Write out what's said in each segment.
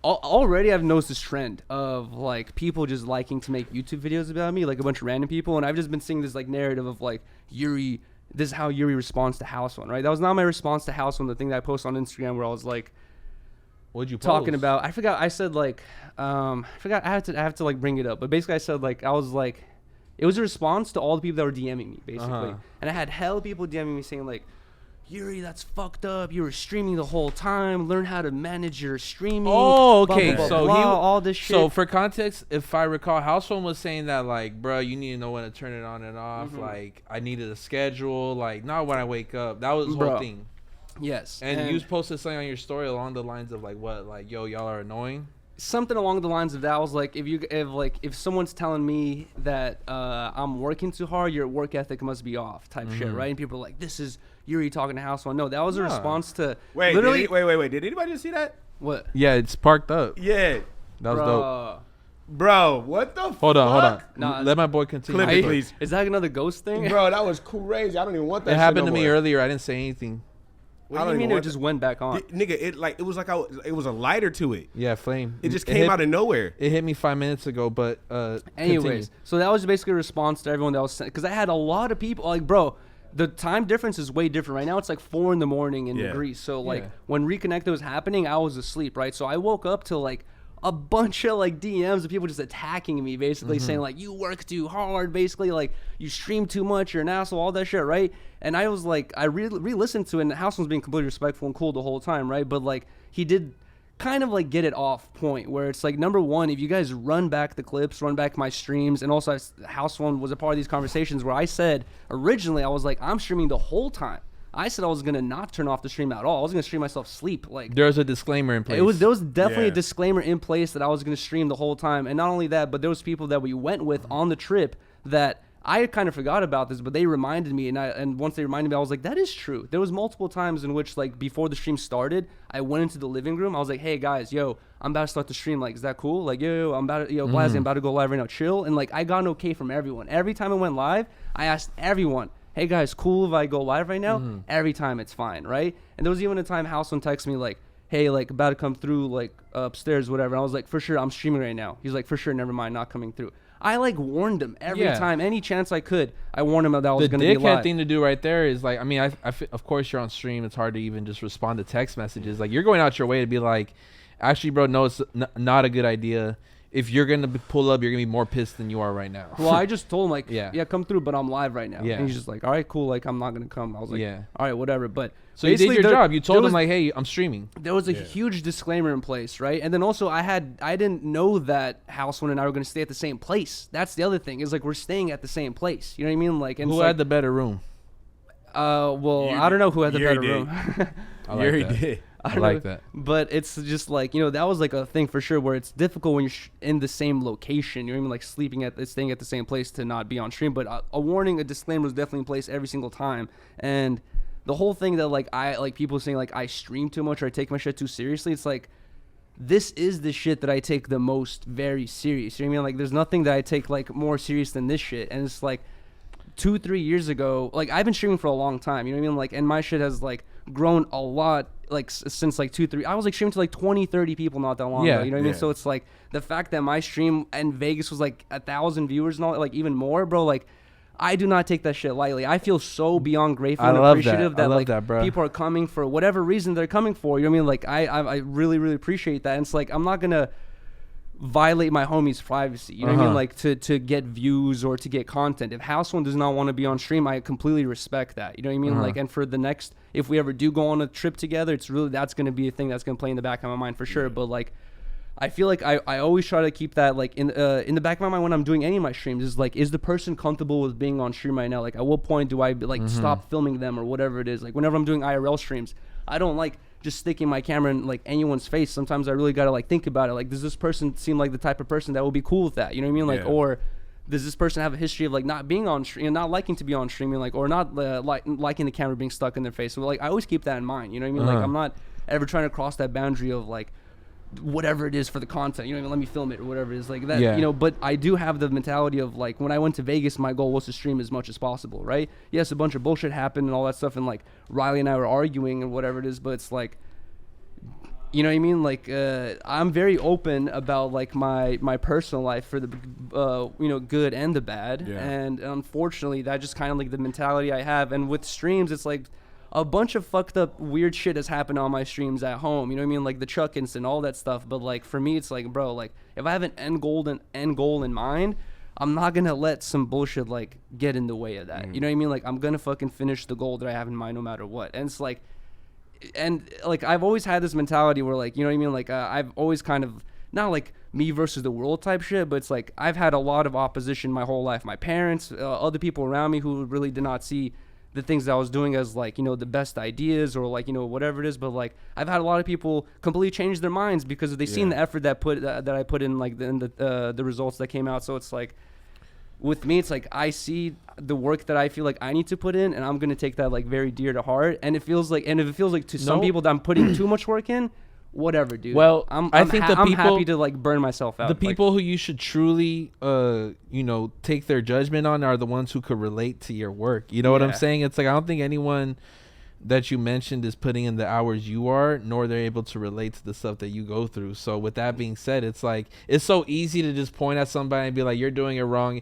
already I've noticed this trend of like people just liking to make YouTube videos about me, like a bunch of random people, and I've just been seeing this like narrative of like Yuriy. This is how Yuriy responds to House Phone, right? That was not my response to House Phone. The thing that I posted on Instagram where I was like, what'd you talking post? about? I forgot. I said like, I forgot. I have to like bring it up, but basically I said like I was like, it was a response to all the people that were DMing me basically, and I had hell people DMing me saying like, Yuriy, that's fucked up. You were streaming the whole time. Learn how to manage your streaming. Oh, okay. Blah, blah, So blah, all this shit. So for context, if I recall, House Phone was saying that like, bro, you need to know when to turn it on and off. Like, I needed a schedule. Like, not when I wake up. That was the whole thing. Yes. And you posted something on your story along the lines of like, what, like, yo, y'all are annoying. Something along the lines of that. I was like, if someone's telling me that I'm working too hard, your work ethic must be off, type shit, right? And people are like, this is Yuriy talking to House Phone. No, that was a response to wait. Literally, Wait. Did anybody just see that? What? Yeah, it's parked up. Yeah, that was dope. Bro, what the? Hold on. Nah, let my boy continue. Clip it, please. Is that another ghost thing? Bro, that was crazy. I don't even want that. It shit happened no to me more. earlier. I didn't say anything. What do you mean it just went back on? Nigga, it was like it was a lighter to it. Yeah, flame. It just came out of nowhere. It hit me 5 minutes ago, but anyways, continue. so that was basically a response to everyone that was because I had a lot of people like, bro, the time difference is way different right now. It's like 4 in the morning in Greece. So like when Reconnected was happening, I was asleep, right? So I woke up to like a bunch of like DMs of people just attacking me, basically saying like, you work too hard, basically like you stream too much, you're an asshole, all that shit, right? And I was like, I re-listened to it, and House was being completely respectful and cool the whole time, right? But like he did kind of like get it off point where it's like, number one, if you guys run back the clips, run back my streams, and also House Phone was a part of these conversations where I said originally I was like, I'm streaming the whole time. I said I was gonna not turn off the stream at all. I was gonna stream myself sleep. Like there's a disclaimer in place. There was definitely a disclaimer in place that I was gonna stream the whole time. And not only that, but there was people that we went with on the trip that I kind of forgot about this, but they reminded me, and once they reminded me, I was like, that is true. There was multiple times in which like before the stream started, I went into the living room. I was like, hey guys, yo, I'm about to start the stream. Like, is that cool? Like, yo, I'm about to, Blazzy, I'm about to go live right now. Chill. And like I got an okay from everyone. Every time I went live, I asked everyone, hey guys, cool if I go live right now? Every time it's fine, right? And there was even a time House Phone texted me like, hey, like about to come through like upstairs, whatever. And I was like, for sure, I'm streaming right now. He's like, for sure, never mind, not coming through. I like warned him every time, any chance I could. I warned him that I was going to be live. The dickhead thing to do right there is like, I mean, of course you're on stream. It's hard to even just respond to text messages. Like you're going out your way to be like, actually, bro, no, it's not a good idea. If you're going to pull up, you're going to be more pissed than you are right now. Well, I just told him, like, yeah, come through, but I'm live right now. Yeah. And he's just like, all right, cool, like, I'm not going to come. I was like, all right, whatever. But so you did your job. You told him, like, hey, I'm streaming. There was a huge disclaimer in place, right? And then also I didn't know that House Phone and I were going to stay at the same place. That's the other thing, is like, we're staying at the same place. You know what I mean? Like, and who had the better room? Well, I don't know who had the better room. Yuriy did. I like that. But it's just like, that was like a thing for sure where it's difficult when you're in the same location. You know what I mean? Like staying at the same place to not be on stream. But a warning, a disclaimer is definitely in place every single time. And the whole thing that like people saying like I stream too much or I take my shit too seriously. It's like, this is the shit that I take the most very serious. You know what I mean? Like there's nothing that I take like more serious than this shit. And it's like 2-3 years ago, like I've been streaming for a long time. You know what I mean? Like, and my shit has like grown a lot. Like since like 2-3 I was like streaming to like 20-30 people not that long ago, you know what I mean? So it's like the fact that my stream in Vegas was like 1,000 viewers and all, like even more, bro, like I do not take that shit lightly. I feel so beyond grateful and appreciative that like people are coming for whatever reason they're coming for, you know what I mean? Like I really appreciate that. And it's like I'm not gonna violate my homie's privacy, you know what I mean? Like to get views or to get content. If House Phone does not want to be on stream, I completely respect that, you know what I mean? Like, and for the next, if we ever do go on a trip together, it's really, that's going to be a thing that's going to play in the back of my mind for sure. But like I feel like I always try to keep that like in the back of my mind when I'm doing any of my streams, is like, is the person comfortable with being on stream right now? Like at what point do I like stop filming them or whatever it is? Like whenever I'm doing IRL streams, I don't like just sticking my camera in like anyone's face. Sometimes I really gotta like think about it. Like, does this person seem like the type of person that will be cool with that? You know what I mean? Like, or does this person have a history of like not being on stream, not liking to be on streaming, like, or not liking the camera being stuck in their face? So like, I always keep that in mind. You know what I mean? Like, I'm not ever trying to cross that boundary of like whatever it is for the content. You know what I mean? Let me film it or whatever it is like that. You know, but I do have the mentality of like when I went to Vegas, my goal was to stream as much as possible, right? Yes, a bunch of bullshit happened and all that stuff, and like Riley and I were arguing and whatever it is, but it's like You know what I mean? Like, I'm very open about like my personal life for the, good and the bad. Yeah. And unfortunately, that just kind of like the mentality I have. And with streams, it's like a bunch of fucked up weird shit has happened on my streams at home. You know what I mean? Like the Chuck incident, all that stuff. But like for me, it's like, bro, like if I have an end goal in mind, I'm not gonna let some bullshit like get in the way of that. You know what I mean? Like I'm gonna fucking finish the goal that I have in mind no matter what. And it's like. And like I've always had this mentality where like, you know what I mean, like I've always kind of not like me versus the world type shit, but it's like I've had a lot of opposition my whole life. My parents, other people around me who really did not see the things that I was doing as like, the best ideas or like, whatever it is. But like I've had a lot of people completely change their minds because they seen the effort that I put in, like in the results that came out. So it's like with me, it's like I see the work that I feel like I need to put in, and I'm gonna take that like very dear to heart. And it feels like, and if it feels like to some people that I'm putting too much work in, whatever, dude. Well, I think the I'm people, happy to like burn myself out. The people who you should truly, take their judgment on are the ones who could relate to your work. You know what I'm saying? It's like I don't think anyone that you mentioned is putting in the hours you are, nor they're able to relate to the stuff that you go through. So with that being said, it's like it's so easy to just point at somebody and be like, you're doing it wrong.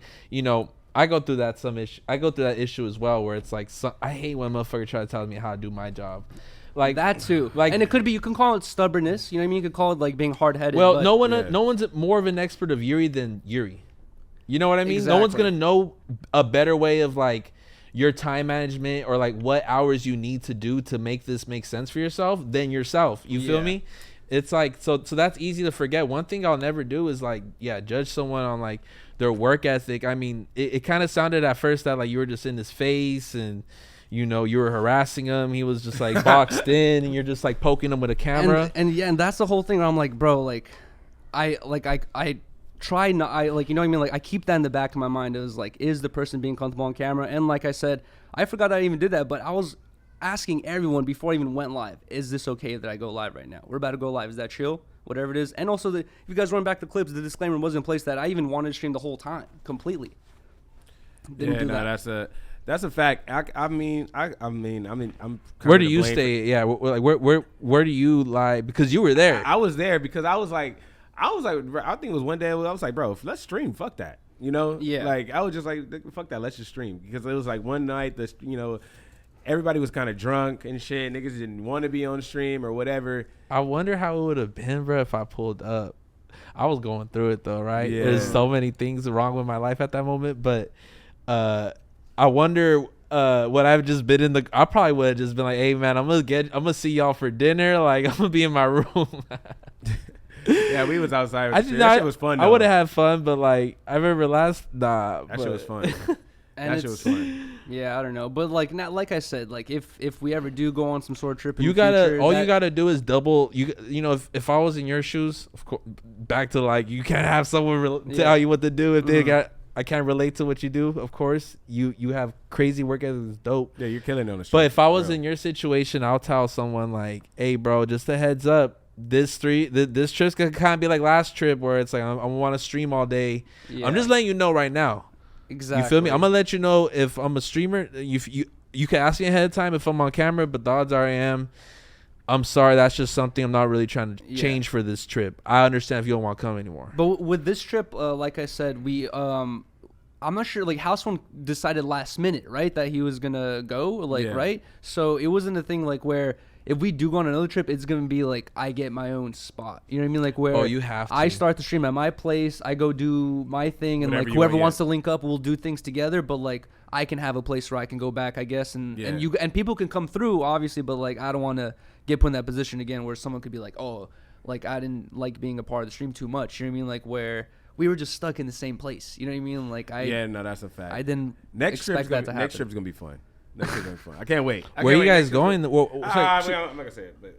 I go through that issue as well, where it's like I hate when motherfucker try to tell me how to do my job. Like that too. Like, and it could be, you can call it stubbornness. You know what I mean? You could call it like being hard headed. Well, no one's more of an expert of Yuriy than Yuriy. You know what I mean? Exactly. No one's gonna know a better way of like your time management or like what hours you need to do to make this make sense for yourself than yourself. You feel me? It's like, so that's easy to forget. One thing I'll never do is like, judge someone on like their work ethic. I mean, it kind of sounded at first that like you were just in his face and, you were harassing him. He was just like boxed in and you're just like poking him with a camera. And that's the whole thing where I'm like, bro, like I try not, like, you know what I mean? Like I keep that in the back of my mind. It was like, is the person being comfortable on camera? And like I said, I forgot I even did that, but I was asking everyone before I even went live, is this okay that I go live right now? We're about to go live. Is that chill? Whatever it is. And also, if you guys run back the clips, the disclaimer was in place that I even wanted to stream the whole time, completely. Didn't do that. That's a fact. I mean, I'm. Where do you stay? Yeah, where do you lie? Because you were there. I was there because I was like, I think it was one day I was like, bro, let's stream. Fuck that. Yeah. Like I was just like, fuck that. Let's just stream because it was like one night everybody was kind of drunk and shit. Niggas didn't want to be on stream or whatever. I wonder how it would have been, bro, if I pulled up. I was going through it though, right? Yeah. There's so many things wrong with my life at that moment, but I wonder what I've just been in the. I probably would have just been like, "Hey man, I'm gonna see y'all for dinner. Like I'm gonna be in my room." Yeah, we was outside. That shit was fun. I would have had fun, but like I remember that shit was fun. That shit was fun. Yeah, I don't know, but like not like I said, like if we ever do go on some sort of trip, you gotta do is double. If I was in your shoes, of course, back to like you can't have someone tell you what to do if they got. I can't relate to what you do. Of course, you have crazy work ethic. It's dope. Yeah, you're killing it on the street. But if I was in your situation, I'll tell someone like, "Hey, bro, just a heads up. This trip's gonna kind of be like last trip where it's like I want to stream all day. Yeah. I'm just letting you know right now. Exactly. You feel me? I'm gonna let you know if I'm a streamer. You can ask me ahead of time if I'm on camera, but the odds are I am. I'm sorry, that's just something I'm not really trying to change for this trip. I understand if you don't want to come anymore. But with this trip, like I said, we I'm not sure. Like House Phone decided last minute, right, that he was gonna go, right. So it wasn't a thing like where if we do go on another trip, it's gonna be like I get my own spot. You know what I mean? Like where you have to. I start the stream at my place, I go do my thing, and like whoever wants to link up, we'll do things together. But like I can have a place where I can go back, I guess, and people can come through, obviously. But like I don't want to get put in that position again where someone could be like, oh, like I didn't like being a part of the stream too much. You know what I mean? Like where we were just stuck in the same place. You know what I mean? Like that's a fact. I didn't expect that to happen. Next trip's gonna be fun. Next trip's gonna be fun. I can't wait. Where are you guys going? I'm not gonna say it. But